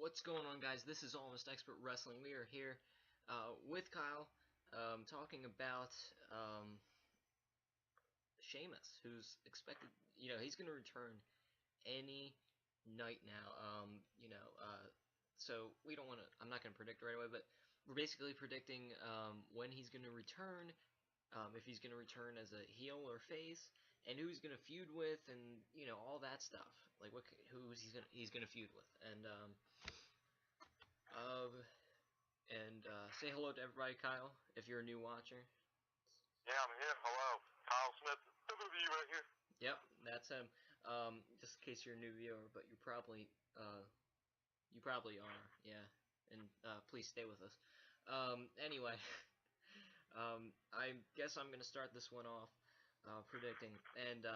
What's going on, guys? This is Almost Expert Wrestling. We are here with Kyle talking about Sheamus, who's expected, he's going to return any night now. So we don't want to, I'm not going to predict right away, but we're basically predicting when he's going to return, if he's going to return as a heel or face, and who he's going to feud with, and all that stuff. Like who's he's gonna feud with, uh, say hello to everybody, Kyle, if you're a new watcher. Yeah, I'm here. Hello. Kyle Smith, WWE right here. Yep, that's him. Just in case you're a new viewer, but you probably are, yeah. And please stay with us. Anyway, I guess I'm gonna start this one off predicting, and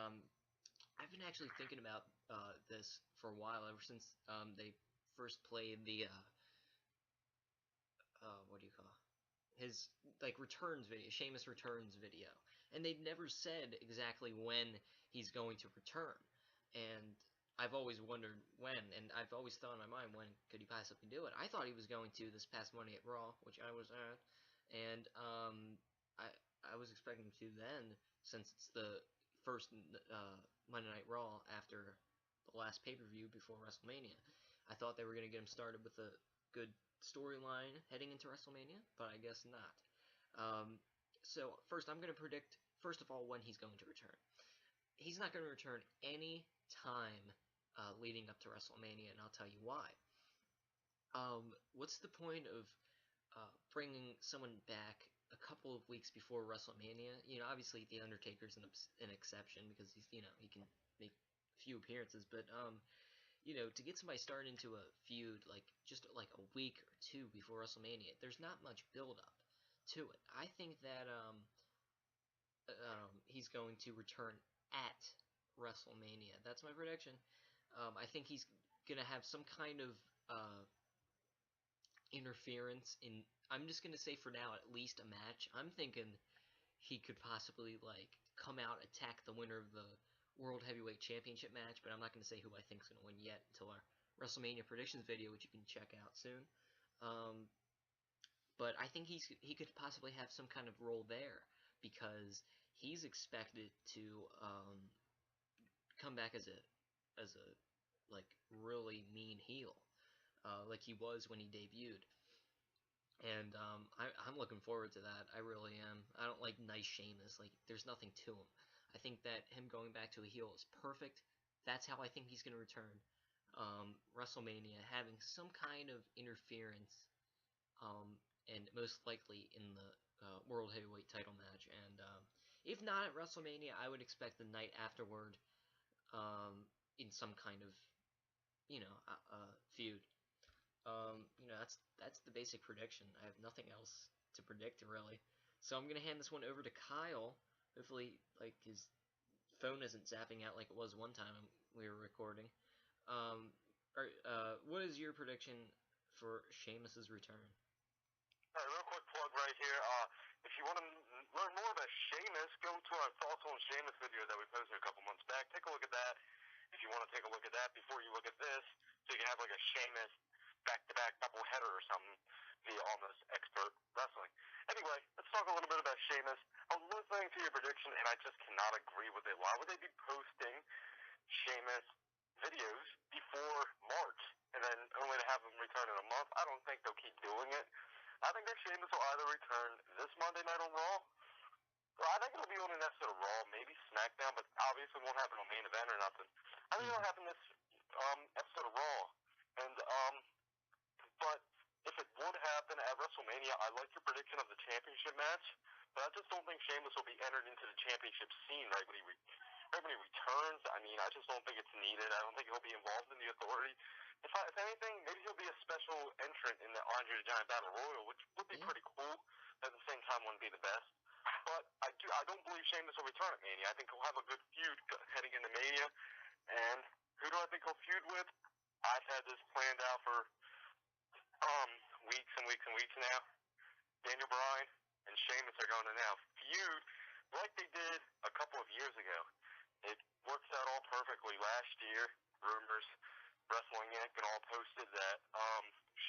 I've been actually thinking about this for a while, ever since they first played the what do you call it? His returns video, Sheamus returns video, and they've never said exactly when he's going to return. And I've always wondered when, and I've always thought in my mind, when could he possibly do it? I thought he was going to this past Monday at Raw, which I was at, and I was expecting to then, since it's the first Monday Night Raw after the last pay-per-view before WrestleMania. I thought they were going to get him started with a good storyline heading into WrestleMania, but I guess not. So first, I'm going to predict, first of all, when he's going to return. He's not going to return any time leading up to WrestleMania, and I'll tell you why. What's the point of bringing someone back a couple of weeks before WrestleMania? Obviously The Undertaker's an exception, because he can make a few appearances, but to get somebody started into a feud just a week or two before WrestleMania, there's not much build up to it. I think that he's going to return at WrestleMania. That's my prediction. I think he's gonna have some kind of interference in. I'm just gonna say for now, at least a match. I'm thinking he could possibly come out, attack the winner of the World Heavyweight Championship match, but I'm not going to say who I think is going to win yet until our WrestleMania predictions video, which you can check out soon. But I think he could possibly have some kind of role there, because he's expected to come back as a really mean heel, like he was when he debuted. And I'm looking forward to that. I really am. I don't like nice Sheamus. There's nothing to him. I think that him going back to a heel is perfect. That's how I think he's going to return. WrestleMania, having some kind of interference, and most likely in the World Heavyweight title match. And if not at WrestleMania, I would expect the night afterward, in some kind of, feud. That's the basic prediction. I have nothing else to predict, really. So I'm gonna hand this one over to Kyle. Hopefully, his phone isn't zapping out like it was one time we were recording. What is your prediction for Sheamus's return? Hey, real quick plug right here. If you want to learn more about Sheamus, go to our Thoughts on Sheamus video that we posted a couple months back. Take a look at that. If you want to take a look at that before you look at this, so you can have a Sheamus back-to-back double header or something via Almost Expert Wrestling. Anyway, let's talk a little bit about Sheamus. I was listening to your prediction, and I just cannot agree with it. Why would they be posting Sheamus videos before March, and then only to have him return in a month? I don't think they'll keep doing it. I think that Sheamus will either return this Monday night on Raw, or I think it'll be on an episode of Raw, maybe SmackDown, but obviously won't happen on Main Event or nothing. I think it'll happen this episode of Raw. And but if it would happen at WrestleMania, I like your prediction of the championship match, but I just don't think Sheamus will be entered into the championship scene right when he returns. I mean, I just don't think it's needed. I don't think he'll be involved in the Authority. If anything, maybe he'll be a special entrant in the Andre the Giant Battle Royal, which would be pretty cool. At the same time, wouldn't be the best. But I don't believe Sheamus will return at Mania. I think he'll have a good feud heading into Mania. And who do I think he'll feud with? I've had this planned out for weeks and weeks and weeks now. Daniel Bryan and Sheamus are going to now feud like they did a couple of years ago. It works out all perfectly last year. Rumors Wrestling Inc. and all posted that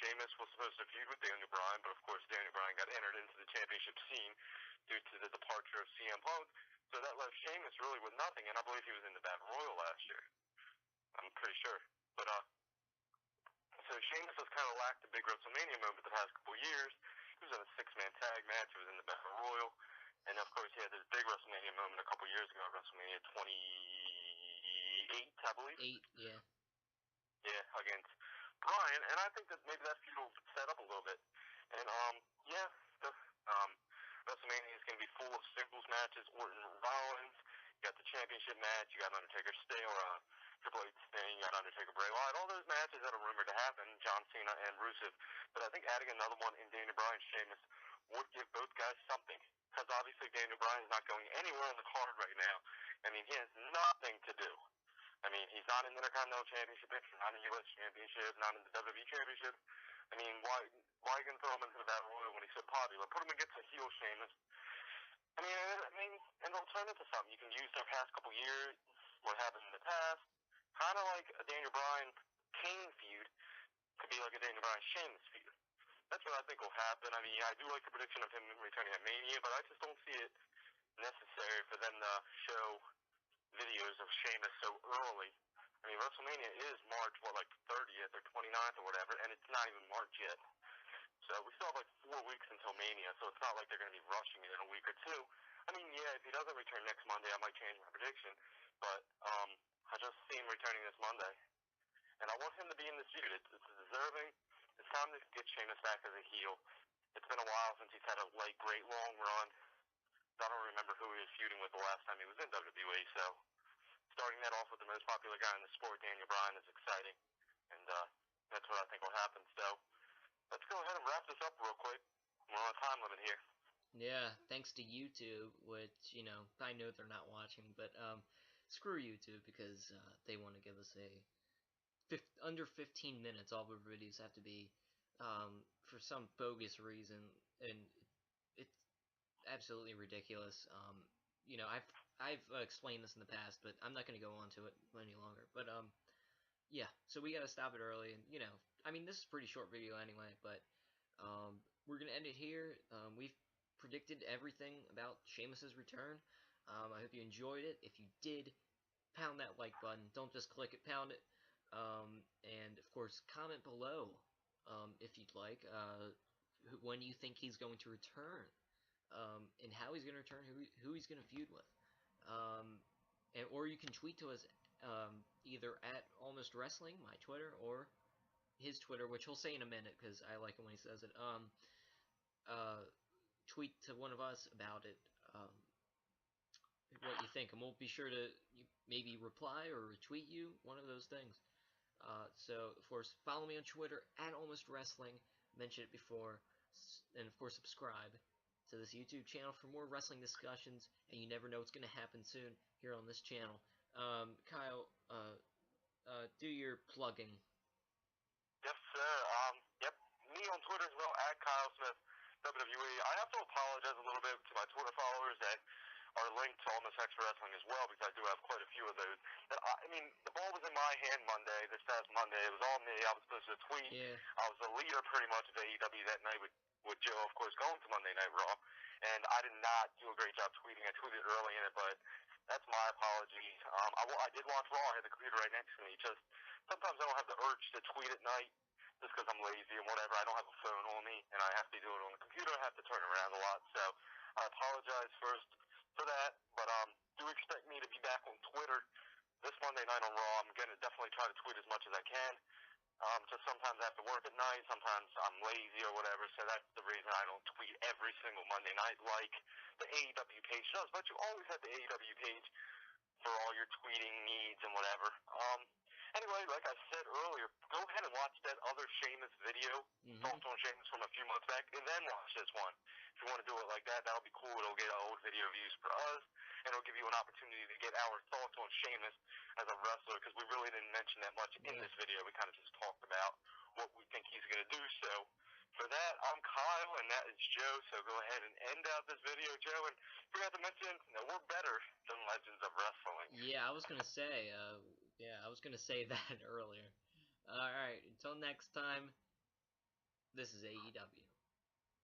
Sheamus was supposed to feud with Daniel Bryan, but of course Daniel Bryan got entered into the championship scene due to the departure of CM Punk. So that left Sheamus really with nothing, and I believe he was in the Battle Royal last year. I'm pretty sure. But so Sheamus has kind of lacked a big WrestleMania moment the past couple years. He was in a six-man tag match. He was in the Battle Royal, and of course he had this big WrestleMania moment a couple years ago at WrestleMania 28, I believe. 8, yeah. Yeah, against Bryan, and I think that maybe that feud will set up a little bit. And yeah, the WrestleMania is going to be full of singles matches. Orton Rollins, you got the championship match, you got Undertaker Sting or Triple H Sting, you got Undertaker Bray Wyatt. All those matches that are rumored to happen, John Cena and Rusev. But I think adding another one in Daniel Bryan Sheamus would give both guys something. Because obviously Daniel Bryan is not going anywhere on the card right now. I mean, he has nothing to do. I mean, he's not in the Intercontinental Championship picture, not in the U.S. Championship, not in the WWE Championship. I mean, why are you going to throw him into the Battle Royal when he's so popular? Put him against a heel Sheamus. I mean, and they'll turn into something. You can use their past couple years, what happened in the past, kind of like a Daniel Bryan Kane feud, could be like a Daniel Bryan Sheamus feud. That's what I think will happen. I mean, I do like the prediction of him returning at Mania, but I just don't see it necessary for them to show videos of Sheamus so early. I mean, WrestleMania is March, like 30th or 29th or whatever, and it's not even March yet. So we still have like 4 weeks until Mania, so it's not like they're going to be rushing it in a week or two. I mean, yeah, if he doesn't return next Monday, I might change my prediction, but I just see him returning this Monday, and I want him to be in this feud. It's deserving. It's time to get Sheamus back as a heel. It's been a while since he's had a great long run. I don't remember who he was feuding with the last time he was in WWE, so starting that off with the most popular guy in the sport, Daniel Bryan, is exciting, and that's what I think will happen. So let's go ahead and wrap this up real quick. We're on a time limit here. Yeah, thanks to YouTube, which, I know they're not watching, but screw YouTube because they want to give us under 15 minutes. All the videos have to be for some bogus reason, and it's absolutely ridiculous. I've explained this in the past, but I'm not going to go on to it any longer. But yeah, so we got to stop it early, and I mean, this is a pretty short video anyway, but we're gonna end it here. We've predicted everything about Sheamus's return. I hope you enjoyed it. If you did, pound that like button. Don't just click it, pound it. And of course, comment below if you'd like when you think he's going to return, and how he's going to return, who he's going to feud with. Or you can tweet to us either at Almost Wrestling, my Twitter, or his Twitter, which he'll say in a minute because I like it when he says it. Tweet to one of us about it, what you think, and we'll be sure to maybe reply or retweet you, one of those things. So, of course, follow me on Twitter at Almost Wrestling. Mentioned it before, and of course, subscribe to this YouTube channel for more wrestling discussions. And you never know what's going to happen soon here on this channel. Kyle, do your plugging. Yes, sir. Yep. Me on Twitter as well, at Kyle Smith WWE. I have to apologize a little bit to my Twitter followers that are linked to Almost Extra Wrestling as well, because I do have quite a few of those. I mean, the ball was in my hand Monday, this past Monday. It was all me. I was supposed to tweet. Yeah. I was the leader pretty much of AEW that night with Joe, of course, going to Monday Night Raw. And I did not do a great job tweeting. I tweeted early in it, but that's my apology. I did watch Raw. I had the computer right next to me. Just sometimes I don't have the urge to tweet at night just because I'm lazy and whatever. I don't have a phone on me, and I have to do it on the computer. I have to turn around a lot. So I apologize first for that, but do expect me to be back on Twitter this Monday night on Raw. I'm going to definitely try to tweet as much as I can. Just sometimes I have to work at night, sometimes I'm lazy or whatever, so that's the reason I don't tweet every single Monday night like the AEW page does. But you always have the AEW page for all your tweeting needs and whatever. Anyway, like I said earlier, go ahead and watch that other Sheamus video, Thoughts on Sheamus from a few months back, and then watch this one. If you want to do it like that, that'll be cool. It'll get old video views for us, and it'll give you an opportunity to get our thoughts on Sheamus as a wrestler, because we really didn't mention that much in this video. We kind of just talked about what we think he's going to do. So for that, I'm Kyle, and that is Joe. So go ahead and end out this video, Joe. And forgot to mention that we're better than Legends of Wrestling. Yeah, I was gonna say. Yeah, I was gonna say that earlier. All right, until next time. This is AEW.